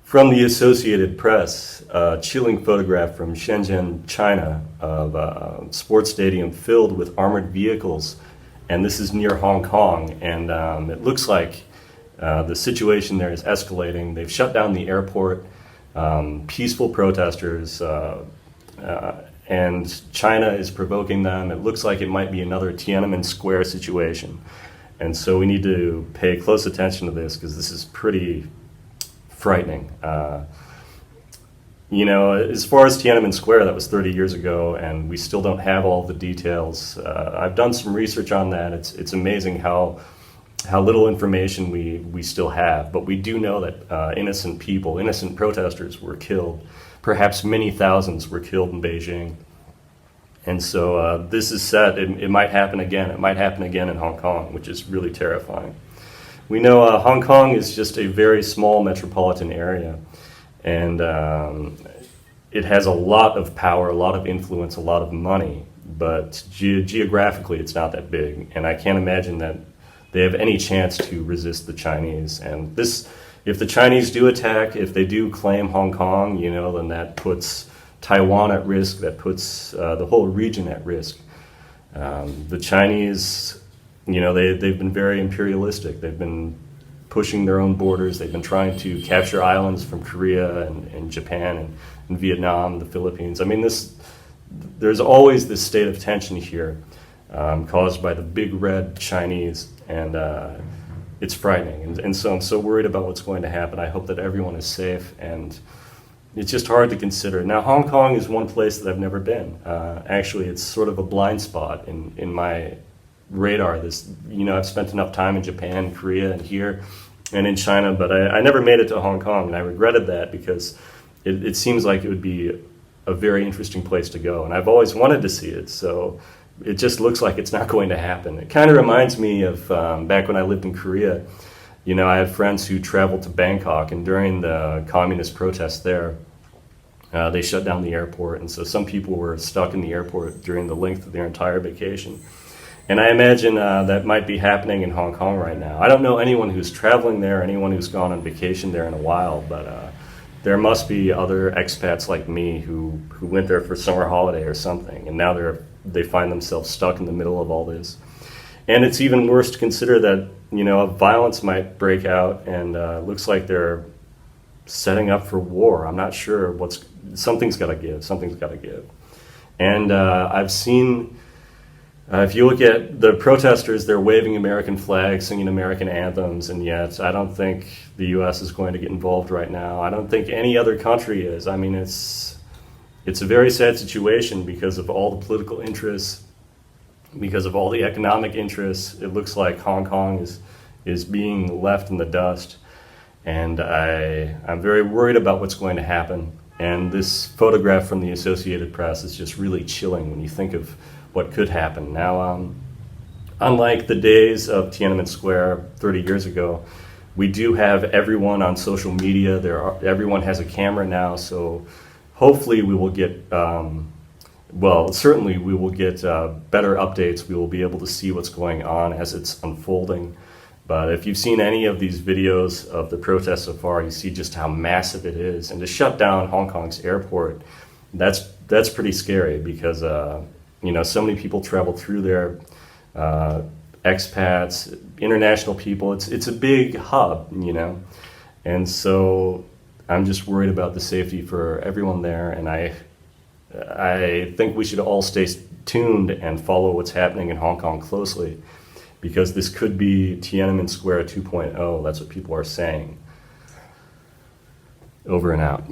From the Associated Press, a chilling photograph from Shenzhen, China, of a sports stadium filled with armored vehicles. And this is near Hong Kong. And it looks like the situation there is escalating. They've shut down the airport, peaceful protesters, and China is provoking them. It looks like it might be another Tiananmen Square situation. And so we need to pay close attention to this because this is pretty frightening. As far as Tiananmen Square, that was 30 years ago, and we still don't have all the details. I've done some research on that. It's amazing how little information we still have, but we do know that innocent people, innocent protesters were killed. Perhaps many thousands were killed in Beijing. And so this is set. It might happen again. It might happen again in Hong Kong, which is really terrifying. We know Hong Kong is just a very small metropolitan area, and it has a lot of power, a lot of influence, a lot of money, but geographically it's not that big, and I can't imagine that they have any chance to resist the Chinese. And if the Chinese do attack, if they do claim Hong Kong, then that puts Taiwan at risk, that puts the whole region at risk. The Chinese, they've been very imperialistic. They've been pushing their own borders. They've been trying to capture islands from Korea and Japan and Vietnam, the Philippines. I mean, there's always this state of tension here caused by the big red Chinese, and it's frightening. And so I'm so worried about what's going to happen. I hope that everyone is safe, and it's just hard to consider. Now, Hong Kong is one place that I've never been. Actually, it's sort of a blind spot in my radar. I've spent enough time in Japan, Korea, and here, and in China, but I never made it to Hong Kong, and I regretted that because it seems like it would be a very interesting place to go, and I've always wanted to see it, so it just looks like it's not going to happen. It kind of reminds me of back when I lived in Korea. I had friends who traveled to Bangkok, and during the communist protests there, they shut down the airport, and so some people were stuck in the airport during the length of their entire vacation. And I imagine that might be happening in Hong Kong right now. I don't know anyone who's traveling there, anyone who's gone on vacation there in a while, but there must be other expats like me who went there for summer holiday or something, and now they find themselves stuck in the middle of all this. And it's even worse to consider that, violence might break out, and it looks like they're setting up for war. I'm not sure something's got to give. And I've seen, if you look at the protesters, they're waving American flags, singing American anthems, and yet I don't think the U.S. is going to get involved right now. I don't think any other country is. I mean, it's a very sad situation because of all the political interests, because of all the economic interests. It looks like Hong Kong is being left in the dust, and I'm very worried about what's going to happen. And this photograph from the Associated Press is just really chilling when you think of what could happen. Now, unlike the days of Tiananmen Square 30 years ago, we do have everyone on social media. Everyone has a camera now, so hopefully we will get, certainly we will get better updates. We will be able to see what's going on as it's unfolding. But if you've seen any of these videos of the protests so far, you see just how massive it is. And to shut down Hong Kong's airport, that's pretty scary because so many people travel through there, expats, international people. It's a big hub, and so I'm just worried about the safety for everyone there. And I think we should all stay tuned and follow what's happening in Hong Kong closely, because this could be Tiananmen Square 2.0. That's what people are saying. Over and out.